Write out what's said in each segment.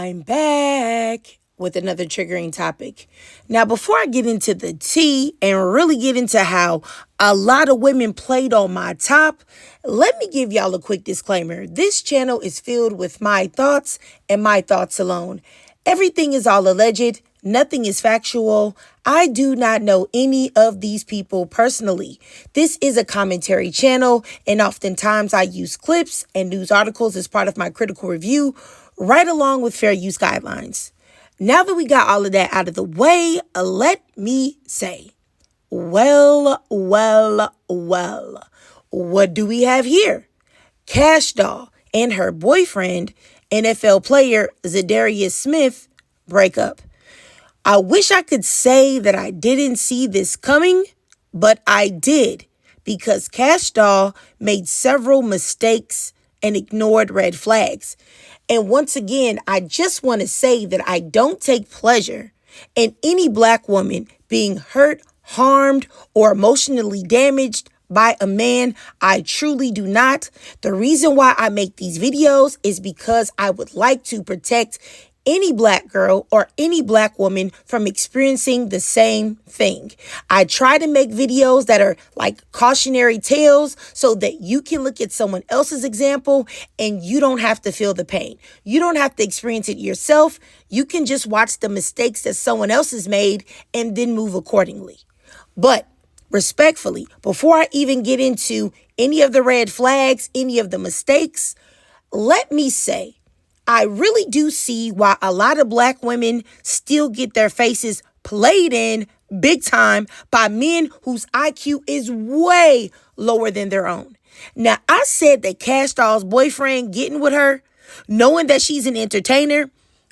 I'm back with another triggering topic. Now, before I get into the tea and really get into how a lot of women played on my top, let me give y'all a quick disclaimer. This channel is filled with my thoughts and my thoughts alone. Everything is all alleged. Nothing is factual. I do not know any of these people personally. This is a commentary channel, and oftentimes I use clips and news articles as part of my critical review, right along with fair use guidelines. Now that we got all of that out of the way, let me say, well, what do we have here? Kash Doll and her boyfriend, NFL player Zadarius Smith, break up. I wish I could say that I didn't see this coming, but I did, because Kash Doll made several mistakes and ignored red flags. And once again, I just want to say that I don't take pleasure in any black woman being hurt, harmed, or emotionally damaged by a man. I truly do not. The reason why I make these videos is because I would like to protect any black girl or any black woman from experiencing the same thing. I try to make videos that are like cautionary tales so that you can look at someone else's example and you don't have to feel the pain. You don't have to experience it yourself. You can just watch the mistakes that someone else has made and then move accordingly. But respectfully, before I even get into any of the red flags, any of the mistakes, let me say, I really do see why a lot of black women still get their faces played in big time by men whose IQ is way lower than their own. Now, I said that Kash Doll's boyfriend getting with her, knowing that she's an entertainer,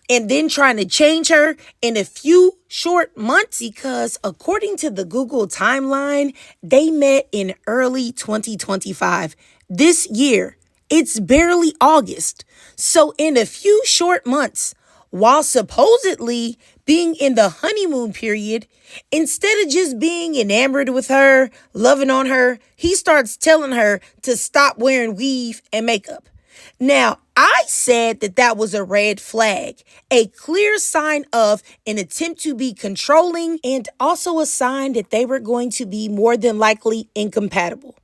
and then trying to change her in a few short months, because according to the Google timeline, they met in early 2025. This year, it's barely August. So in a few short months, while supposedly being in the honeymoon period, instead of just being enamored with her, loving on her, he starts telling her to stop wearing weave and makeup. Now, I said that that was a red flag, a clear sign of an attempt to be controlling, and also a sign that they were going to be more than likely incompatible,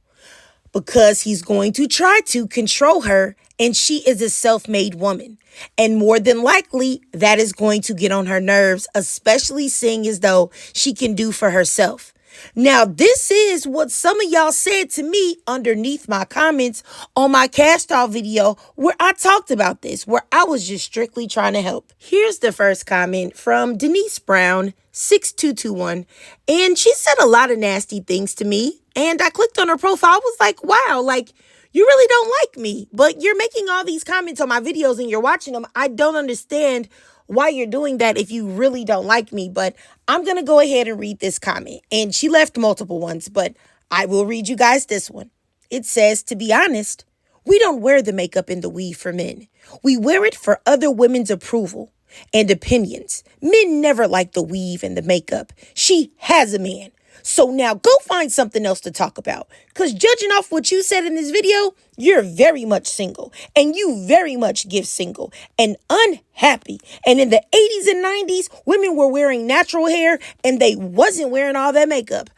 because he's going to try to control her, and she is a self-made woman. And more than likely, that is going to get on her nerves, especially seeing as though she can do for herself. Now, this is what some of y'all said to me underneath my comments on my Kash Doll video where I talked about this, where I was just strictly trying to help. Here's the first comment from Denise Brown, 6221, and she said a lot of nasty things to me, and I clicked on her profile. I was like, wow, like, you really don't like me, but you're making all these comments on my videos and you're watching them. I don't understand why you're doing that if you really don't like me, but I'm going to go ahead and read this comment. And she left multiple ones, but I will read you guys this one. It says, to be honest, we don't wear the makeup and the weave for men. We wear it for other women's approval and opinions. Men never like the weave and the makeup. She has a man. So now go find something else to talk about, because judging off what you said in this video, you're very much single, and you very much give single and unhappy. And in the 80s and 90s, women were wearing natural hair and they wasn't wearing all that makeup.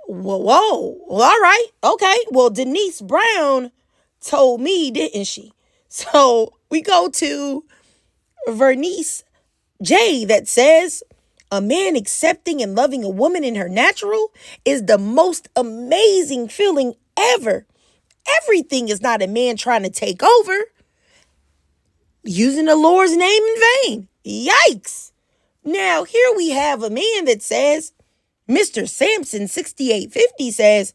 Whoa, well, all right. Okay. Well, Denise Brown told me, didn't she? So we go to Vernice J that says, a man accepting and loving a woman in her natural is the most amazing feeling ever. Everything is not a man trying to take over, using the Lord's name in vain. Yikes. Now, here we have a man that says, Mr. Sampson 6850 says,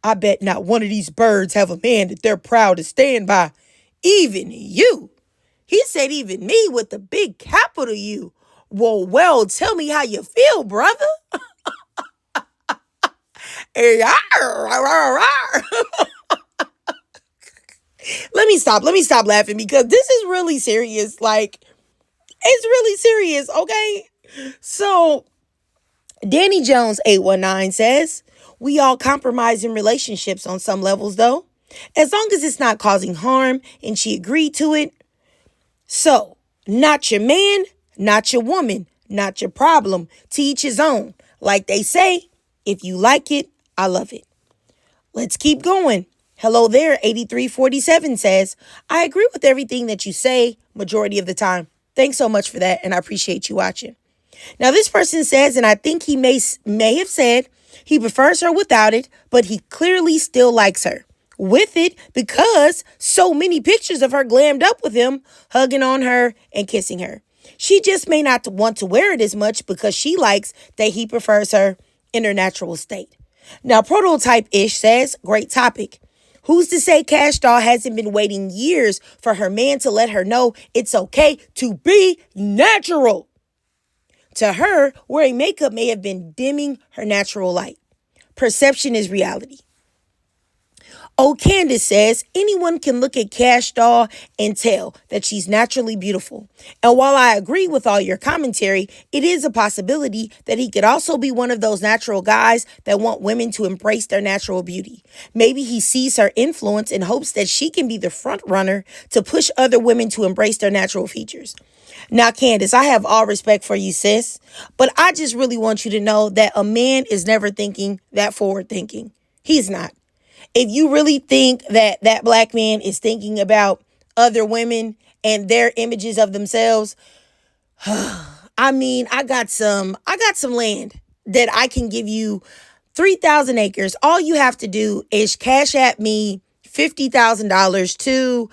I bet not one of these birds have a man that they're proud to stand by. Even you. He said even me with the big capital U. Well, tell me how you feel, brother. Let me stop laughing, because this is really serious. Like, it's really serious, okay? So, Danny Jones 819 says, we all compromise in relationships on some levels, though, as long as it's not causing harm and she agreed to it. So, Not your man, not your woman, not your problem. To each his own. Like they say, if you like it, I love it. Let's keep going. Hello there, 8347 says, I agree with everything that you say majority of the time. Thanks so much for that, and I appreciate you watching. Now, this person says, and I think he may have said, he prefers her without it, but he clearly still likes her with it because so many pictures of her glammed up with him, hugging on her and kissing her. She just may not want to wear it as much because she likes that he prefers her in her natural state. Now, Prototype-ish says, great topic. Who's to say Kash Doll hasn't been waiting years for her man to let her know it's okay to be natural? To her, wearing makeup may have been dimming her natural light. Perception is reality. Oh, Candace says, anyone can look at Kash Doll and tell that she's naturally beautiful. And while I agree with all your commentary, it is a possibility that he could also be one of those natural guys that want women to embrace their natural beauty. Maybe he sees her influence and hopes that she can be the front runner to push other women to embrace their natural features. Now, Candace, I have all respect for you, sis, but I just really want you to know that a man is never thinking that forward thinking. He's not. If you really think that that black man is thinking about other women and their images of themselves, I mean, I got some land that I can give you 3,000 acres. All you have to do is cash at me $50,000 to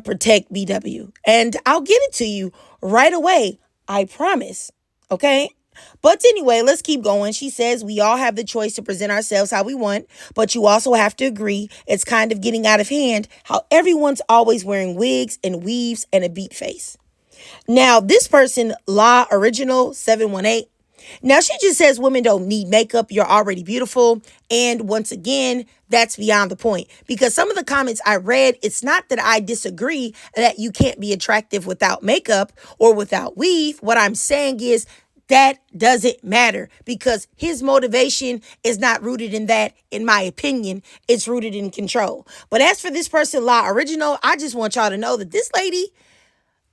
$protect BW, and I'll get it to you right away. I promise. Okay. But anyway, let's keep going. She says we all have the choice to present ourselves how we want, but you also have to agree it's kind of getting out of hand how everyone's always wearing wigs and weaves and a beat face. Now, this person, La Original 718, now she just says women don't need makeup. You're already beautiful. And once again, that's beyond the point, because some of the comments I read, it's not that I disagree that you can't be attractive without makeup or without weave. What I'm saying is, that doesn't matter because his motivation is not rooted in that, in my opinion. It's rooted in control. But as for this person, La Original, I just want y'all to know that this lady,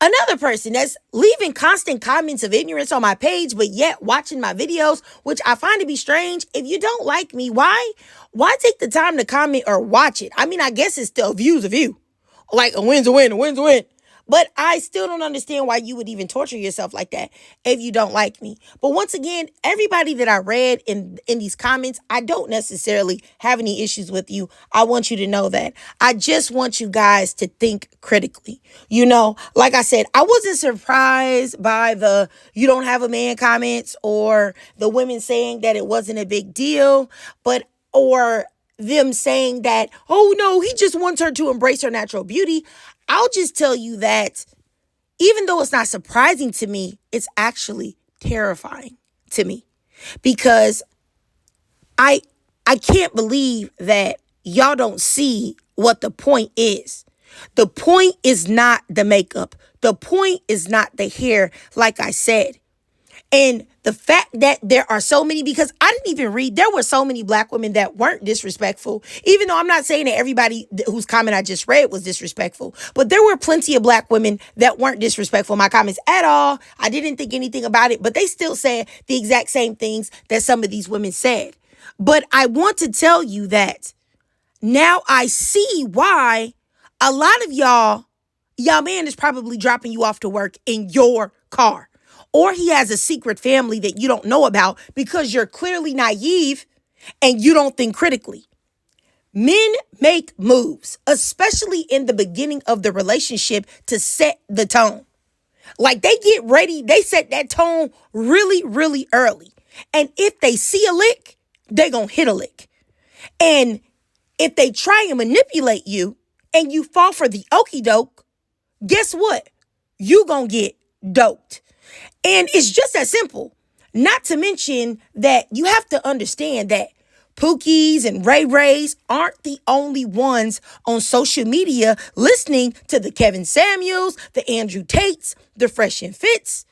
another person that's leaving constant comments of ignorance on my page, but yet watching my videos, which I find to be strange. If you don't like me, why take the time to comment or watch it? I mean, I guess it's still views of you. Like a win's a win, a win's a win. But I still don't understand why you would even torture yourself like that if you don't like me. But once again, everybody that I read in these comments, I don't necessarily have any issues with you. I want you to know that. I just want you guys to think critically. You know, like I said, I wasn't surprised by the you don't have a man comments or the women saying that it wasn't a big deal, or them saying that, oh no, he just wants her to embrace her natural beauty. I'll just tell you that even though it's not surprising to me, it's actually terrifying to me because I can't believe that y'all don't see what the point is. The point is not the makeup. The point is not the hair, like I said. And the fact that there are so many, because I didn't even read, there were so many black women that weren't disrespectful, even though I'm not saying that everybody whose comment I just read was disrespectful, but there were plenty of black women that weren't disrespectful in my comments at all. I didn't think anything about it, but they still said the exact same things that some of these women said. But I want to tell you that now I see why a lot of y'all man is probably dropping you off to work in your car. Or he has a secret family that you don't know about because you're clearly naive and you don't think critically. Men make moves, especially in the beginning of the relationship, to set the tone. Like they get ready, they set that tone really, really early. And if they see a lick, they gonna hit a lick. And if they try and manipulate you and you fall for the okie doke, guess what? You gonna get doped. And it's just that simple. Not to mention that you have to understand that Pookies and Ray Rays aren't the only ones on social media listening to the Kevin Samuels, the Andrew Tates, the Fresh and Fits.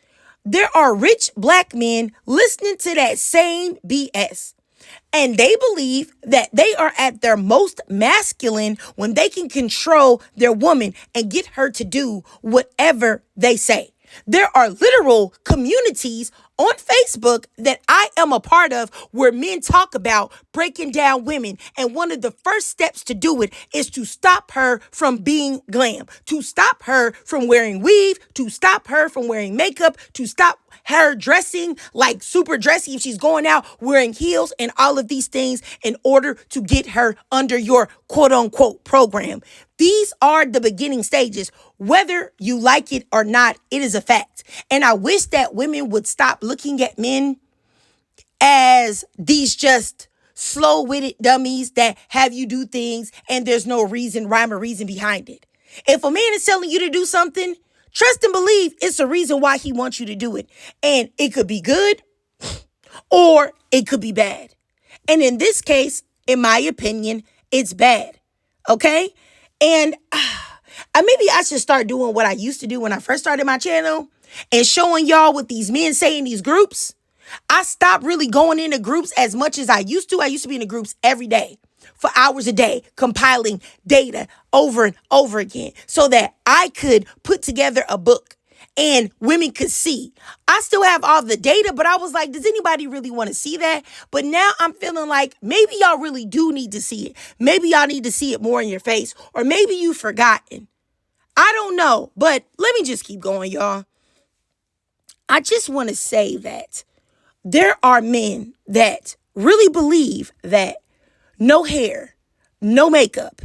There are rich black men listening to that same BS. And they believe that they are at their most masculine when they can control their woman and get her to do whatever they say. There are literal communities on Facebook that I am a part of where men talk about breaking down women. And one of the first steps to do it is to stop her from being glam, to stop her from wearing weave, to stop her from wearing makeup, to stop her dressing like super dressy if she's going out wearing heels and all of these things in order to get her under your quote unquote program. These are the beginning stages. Whether you like it or not, it is a fact. And I wish that women would stop looking at men as these just slow-witted dummies that have you do things and there's no rhyme or reason behind it. If a man is telling you to do something, trust and believe it's a reason why he wants you to do it. And it could be good or it could be bad. And in this case, in my opinion, it's bad. Okay? And maybe I should start doing what I used to do when I first started my channel and showing y'all what these men say in these groups. I stopped really going into groups as much as I used to. I used to be in the groups every day for hours a day, compiling data over and over again so that I could put together a book and women could see. I still have all the data, but I was like, does anybody really want to see that? But now I'm feeling like maybe y'all really do need to see it. Maybe y'all need to see it more in your face, or maybe you've forgotten. I don't know, but let me just keep going, y'all. I just want to say that there are men that really believe that no hair, no makeup,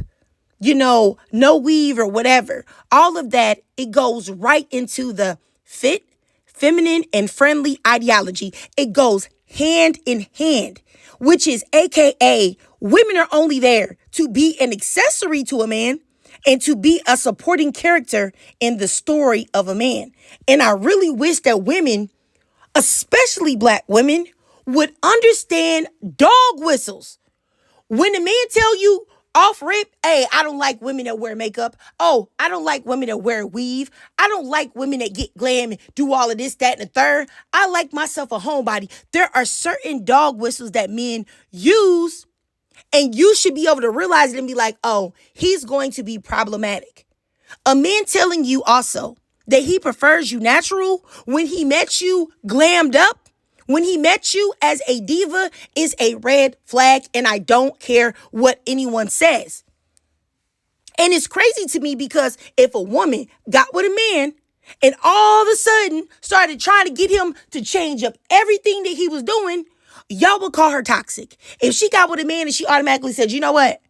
no weave or whatever, all of that, it goes right into the fit, feminine, and friendly ideology. It goes hand in hand, which is AKA women are only there to be an accessory to a man and to be a supporting character in the story of a man. And I really wish that women, especially black women, would understand dog whistles. When a man tell you off rip, hey, I don't like women that wear makeup. Oh, I don't like women that wear weave. I don't like women that get glam and do all of this, that, and the third. I like myself a homebody. There are certain dog whistles that men use, and you should be able to realize it and be like, oh, he's going to be problematic. A man telling you also that he prefers you natural when he met you glammed up, when he met you as a diva, is a red flag, and I don't care what anyone says. And it's crazy to me because if a woman got with a man and all of a sudden started trying to get him to change up everything that he was doing, y'all would call her toxic. If she got with a man and she automatically said, you know what?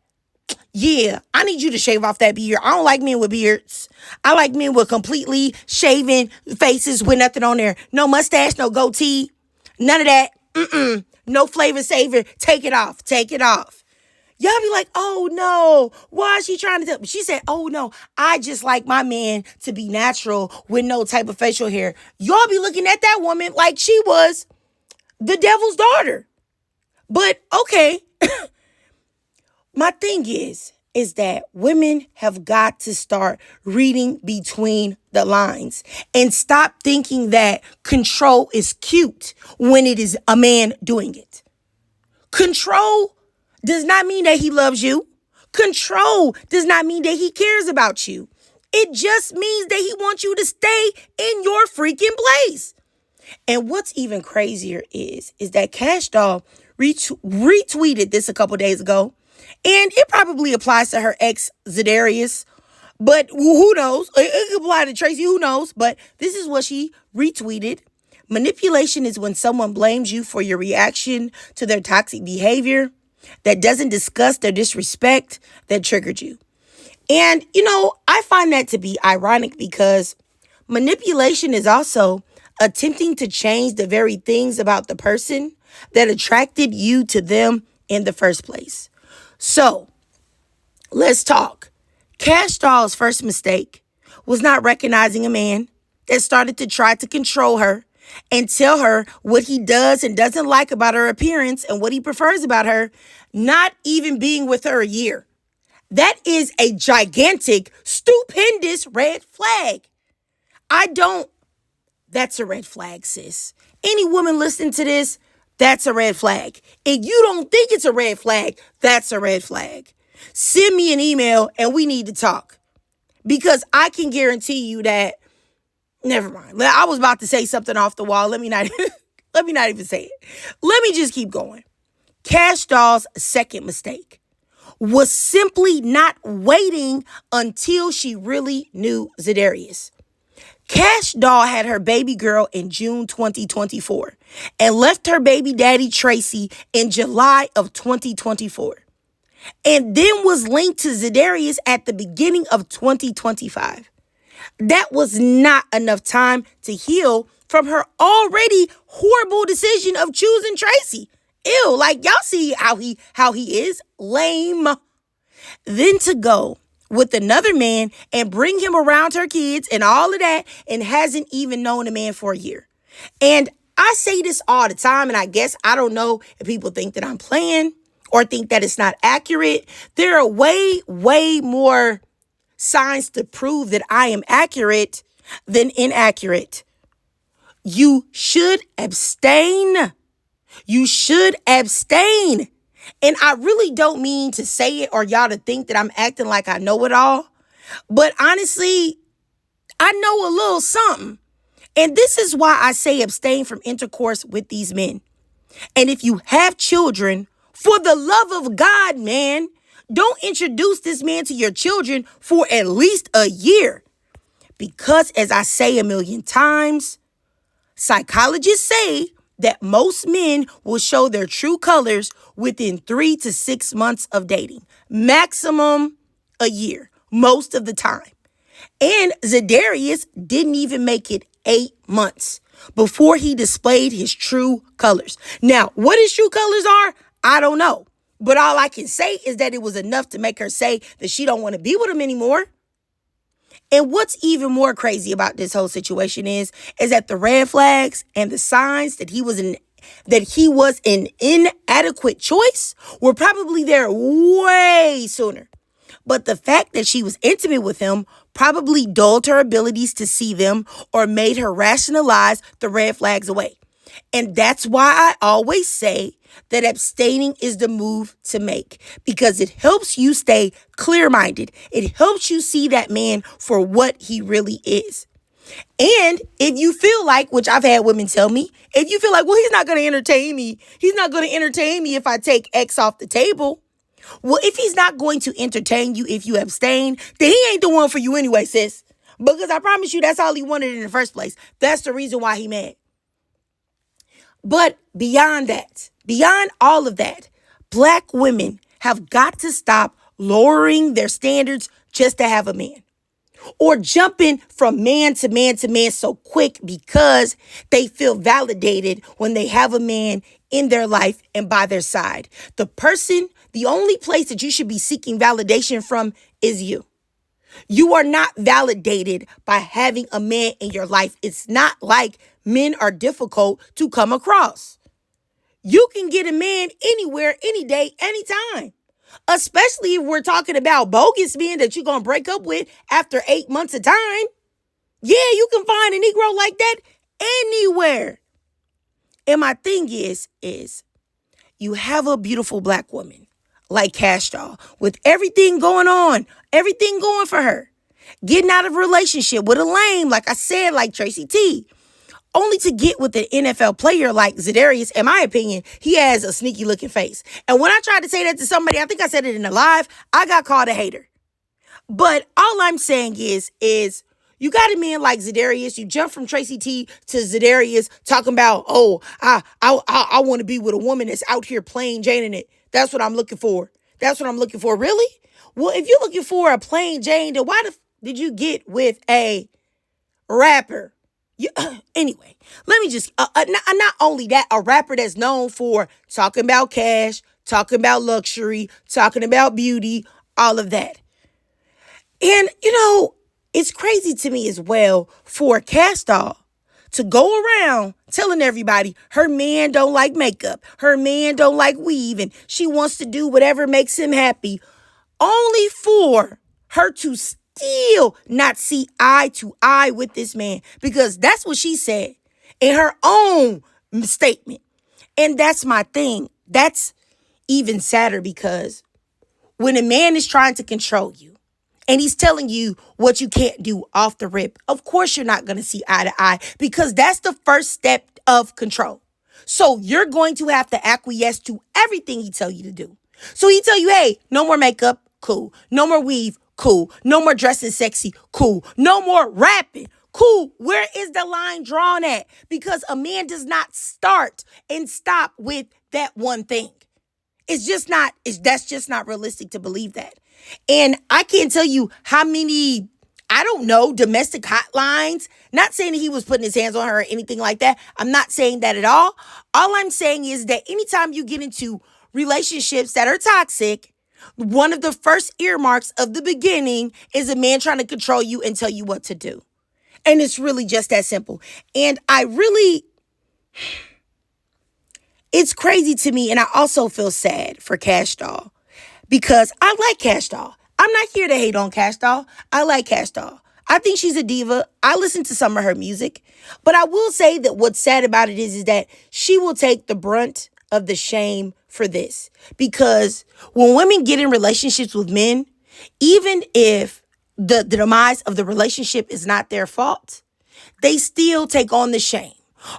Yeah, I need you to shave off that beard. I don't like men with beards. I like men with completely shaven faces with nothing on there. No mustache, no goatee. None of that. No flavor saver. Take it off. Take it off. Y'all be like, oh no, why is she trying to tell me? She said, oh no, I just like my man to be natural with no type of facial hair. Y'all be looking at that woman like she was the devil's daughter. But okay, my thing is that women have got to start reading between the lines and stop thinking that control is cute when it is a man doing it. Control does not mean that he loves you. Control does not mean that he cares about you. It just means that he wants you to stay in your freaking place. And what's even crazier is that Kash Doll retweeted this a couple days ago. And it probably applies to her ex, Zedarius. But who knows? It could apply to Tracy, who knows? But this is what she retweeted. Manipulation is when someone blames you for your reaction to their toxic behavior that doesn't discuss their disrespect that triggered you. And, I find that to be ironic because manipulation is also attempting to change the very things about the person that attracted you to them in the first place. So, let's talk. Kash Doll's first mistake was not recognizing a man that started to try to control her and tell her what he does and doesn't like about her appearance and what he prefers about her, not even being with her a year. That is a gigantic, stupendous red flag. That's a red flag, sis. Any woman listening to this, That's a red flag. If you don't think it's a red flag, that's a red flag. Send me an email and we need to talk. Because I can guarantee you that, never mind. I was about to say something off the wall. Let me not even say it. Let me just keep going. Kash Doll's second mistake was simply not waiting until she really knew Zedarius. Kash Doll had her baby girl in June 2024 and left her baby daddy Tracy in July of 2024 and then was linked to Zedarius at the beginning of 2025. That was not enough time to heal from her already horrible decision of choosing Tracy. Ew, like y'all see how he is lame. Then to go with another man and bring him around her kids and all of that and hasn't even known a man for a year. And I say this all the time, and I guess I don't know if people think that I'm playing or think that it's not accurate. There are way, way more signs to prove that I am accurate than inaccurate. You should abstain. You should abstain. And I really don't mean to say it or y'all to think that I'm acting like I know it all. But honestly, I know a little something. And this is why I say abstain from intercourse with these men. And if you have children, for the love of God, man, don't introduce this man to your children for at least a year. Because as I say a million times, psychologists say that most men will show their true colors within 3 to 6 months of dating. Maximum a year, most of the time. And Zedarius didn't even make it 8 months before he displayed his true colors. Now, what his true colors are, I don't know. But all I can say is that it was enough to make her say that she don't want to be with him anymore. And what's even more crazy about this whole situation is that the red flags and the signs that he was an inadequate choice were probably there way sooner. But the fact that she was intimate with him probably dulled her abilities to see them or made her rationalize the red flags away. And that's why I always say that abstaining is the move to make, because it helps you stay clear-minded. It helps you see that man for what he really is. And if you feel like, which I've had women tell me, if you feel like, well, he's not going to entertain me. He's not going to entertain me if I take X off the table. Well, if he's not going to entertain you if you abstain, then he ain't the one for you anyway, sis. Because I promise you, that's all he wanted in the first place. That's the reason why he mad. But beyond that, beyond all of that, Black women have got to stop lowering their standards just to have a man, or jumping from man to man to man so quick because they feel validated when they have a man in their life and by their side. The only place that you should be seeking validation from is you. You are not validated by having a man in your life. It's not like men are difficult to come across. You can get a man anywhere, any day, anytime. Especially if we're talking about bogus men that you're going to break up with after 8 months of time. Yeah, you can find a Negro like that anywhere. And my thing is you have a beautiful Black woman like Kash Doll with everything going on, everything going for her, getting out of a relationship with a lame, like I said, like Tracy T, only to get with an NFL player like Zedarius. In my opinion, he has a sneaky looking face. And when I tried to say that to somebody, I think I said it in a live, I got called a hater. But all I'm saying is you got a man like Zedarius. You jump from Tracy T to Zedarius talking about, oh, I want to be with a woman that's out here plain Janing it. That's what I'm looking for. That's what I'm looking for. Really? Well, if you're looking for a plain Jane, then why did you get with a rapper? Anyway, let me just, not only that, a rapper that's known for talking about cash, talking about luxury, talking about beauty, all of that. And, it's crazy to me as well for Kash Doll to go around telling everybody her man don't like makeup, her man don't like weave, and she wants to do whatever makes him happy, only for her to still not see eye to eye with this man, because that's what she said in her own statement. And that's my thing. That's even sadder because when a man is trying to control you and he's telling you what you can't do off the rip, of course you're not going to see eye to eye because that's the first step of control. So you're going to have to acquiesce to everything he tell you to do. So he tell you, hey, no more makeup, cool. No more weave, cool. No more dressing sexy, cool. No more rapping, cool. Where is the line drawn at? Because a man does not start and stop with that one thing. That's just not realistic to believe that. And I can't tell you how many, I don't know, domestic hotlines. Not saying that he was putting his hands on her or anything like that. I'm not saying that at all. All I'm saying is that anytime you get into relationships that are toxic, one of the first earmarks of the beginning is a man trying to control you and tell you what to do. And it's really just that simple. And it's crazy to me, and I also feel sad for Kash Doll because I like Kash Doll. I'm not here to hate on Kash Doll. I like Kash Doll. I think she's a diva. I listen to some of her music. But I will say that what's sad about it is that she will take the brunt of the shame for this. Because when women get in relationships with men, even if the demise of the relationship is not their fault, they still take on the shame.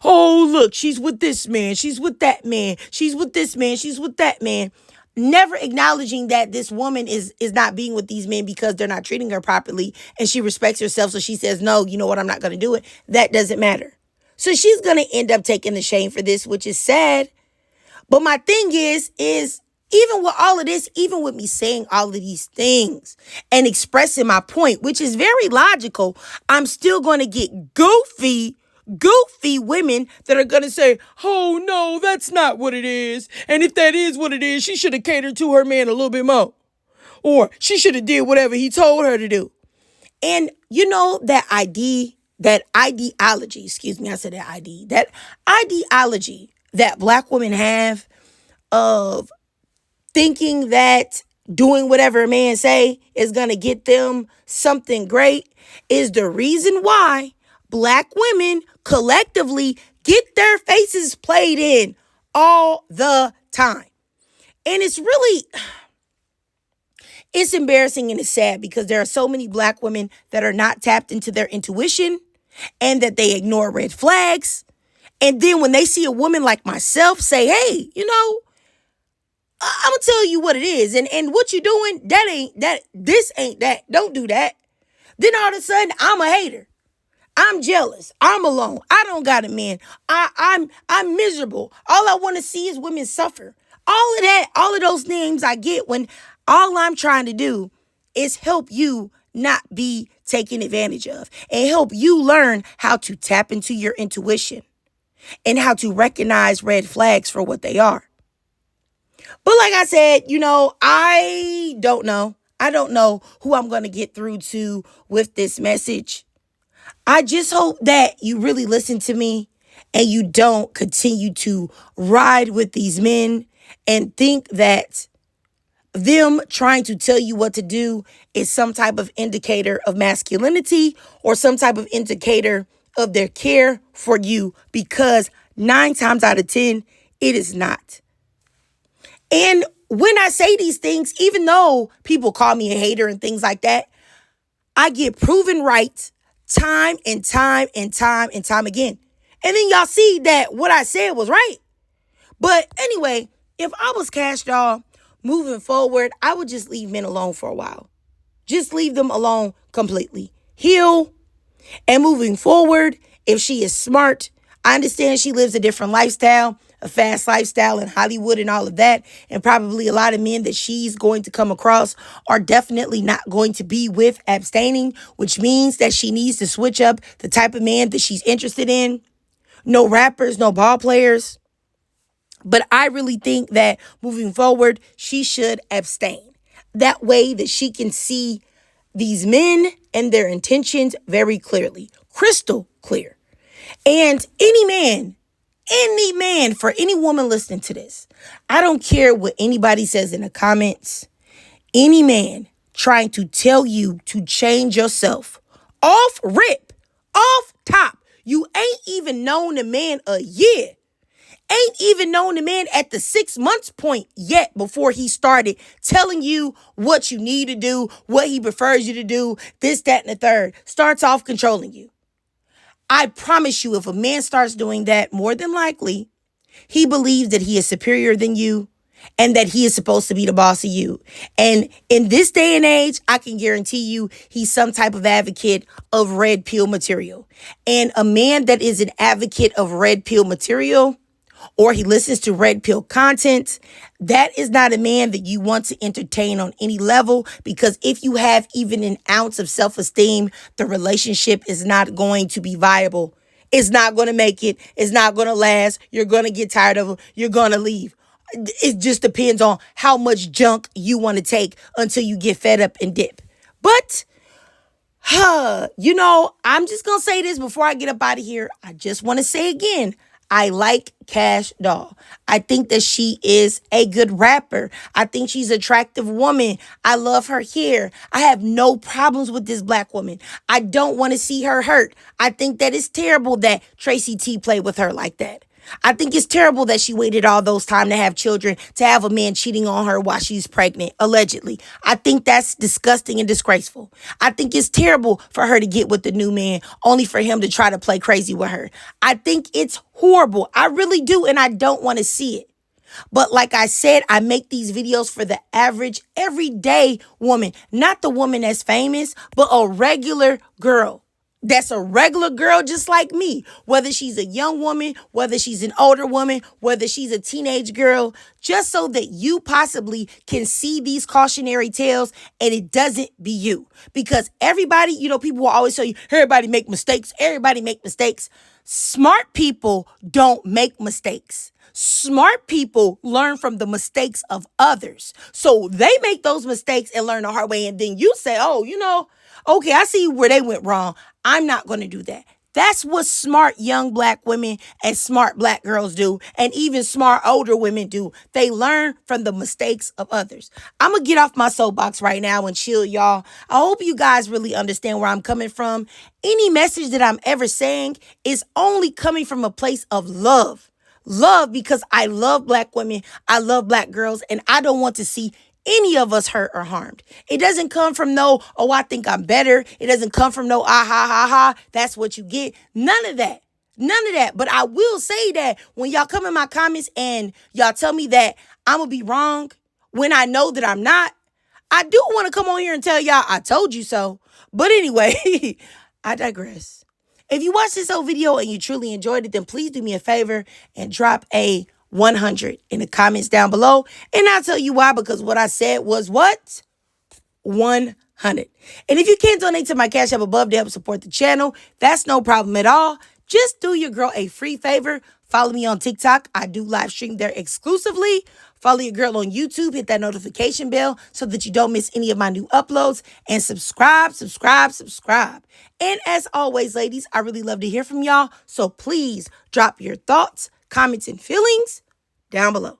Oh, look, she's with this man. She's with that man. She's with this man. She's with that man. Never acknowledging that this woman is not being with these men because they're not treating her properly and she respects herself. So she says, no, you know what? I'm not going to do it. That doesn't matter. So she's going to end up taking the shame for this, which is sad. But my thing is even with all of this, even with me saying all of these things and expressing my point, which is very logical, I'm still going to get goofy women that are going to say, oh, no, that's not what it is. And if that is what it is, she should have catered to her man a little bit more. Or she should have did whatever he told her to do. And you know that ideology that Black women have of thinking that doing whatever a man say is going to get them something great is the reason why Black women collectively get their faces played in all the time. And it's embarrassing and it's sad because there are so many Black women that are not tapped into their intuition and that they ignore red flags. And then when they see a woman like myself say, hey, I'm going to tell you what it is. And what you're doing, this ain't that. Don't do that. Then all of a sudden, I'm a hater. I'm jealous. I'm alone. I don't got a man. I'm miserable. All I want to see is women suffer. All of that, all of those names I get when all I'm trying to do is help you not be taken advantage of and help you learn how to tap into your intuition and how to recognize red flags for what they are. But like I said, I don't know. I don't know who I'm going to get through to with this message. I just hope that you really listen to me and you don't continue to ride with these men and think that them trying to tell you what to do is some type of indicator of masculinity or some type of indicator of their care for you, because 9 times out of 10, it is not. And when I say these things, even though people call me a hater and things like that, I get proven right time and time and time and time again. And then y'all see that what I said was right. But anyway, if I was Kash Doll moving forward, I would just leave men alone for a while. Just leave them alone completely. Heal. And moving forward, if she is smart, I understand she lives a different lifestyle, a fast lifestyle in Hollywood and all of that. And probably a lot of men that she's going to come across are definitely not going to be with abstaining, which means that she needs to switch up the type of man that she's interested in. No rappers, no ball players. But I really think that moving forward, she should abstain. That way that she can see these men and their intentions very clearly, crystal clear. And any man, for any woman listening to this, I don't care what anybody says in the comments, any man trying to tell you to change yourself off rip, off top, you ain't even known the man a year, Ain't even known the man at the 6 months point yet before he started telling you what you need to do, what he prefers you to do, this, that, and the third. Starts off controlling you. I promise you, if a man starts doing that, more than likely, he believes that he is superior than you and that he is supposed to be the boss of you. And in this day and age, I can guarantee you he's some type of advocate of red pill material. And a man that is an advocate of red pill material, or he listens to red pill content, that is not a man that you want to entertain on any level, because if you have even an ounce of self-esteem, the relationship is not going to be viable. It's not going to make it. It's not going to last. You're going to get tired of him. You're going to leave. It just depends on how much junk you want to take until you get fed up and dip. But I'm just going to say this before I get up out of here. I just want to say again, I like Kash Doll. I think that she is a good rapper. I think she's an attractive woman. I love her hair. I have no problems with this black woman. I don't want to see her hurt. I think that it's terrible that Tracy T played with her like that. I think it's terrible that she waited all those time to have children, to have a man cheating on her while she's pregnant, allegedly. I think that's disgusting and disgraceful. I think it's terrible for her to get with the new man, only for him to try to play crazy with her. I think it's horrible. I really do, and I don't want to see it. But like I said, I make these videos for the average, everyday woman, not the woman that's famous, but a regular girl. That's a regular girl just like me, whether she's a young woman, whether she's an older woman, whether she's a teenage girl, just so that you possibly can see these cautionary tales and it doesn't be you. Because everybody, people will always tell you, everybody make mistakes. Everybody make mistakes. Smart people don't make mistakes. Smart people learn from the mistakes of others. So they make those mistakes and learn the hard way. And then you say, okay, I see where they went wrong. I'm not going to do that. That's what smart young black women and smart black girls do. And even smart older women do. They learn from the mistakes of others. I'm going to get off my soapbox right now and chill, y'all. I hope you guys really understand where I'm coming from. Any message that I'm ever saying is only coming from a place of love. Love, because I love black women. I love black girls. And I don't want to see any of us hurt or harmed. It doesn't come from I think I'm better. It doesn't come from ha, ha, ha, ha. That's what you get. None of that. None of that. But I will say that when y'all come in my comments and y'all tell me that I'm going to be wrong when I know that I'm not, I do want to come on here and tell y'all I told you so. But anyway, I digress. If you watched this whole video and you truly enjoyed it, then please do me a favor and drop a 100 in the comments down below. And I'll tell you why, because what I said was what? 100. And if you can't donate to my Cash App above to help support the channel, that's no problem at all. Just do your girl a free favor. Follow me on TikTok. I do live stream there exclusively. Follow your girl on YouTube. Hit that notification bell so that you don't miss any of my new uploads. And subscribe. And as always, ladies, I really love to hear from y'all. So please drop your thoughts, comments, and feelings down below.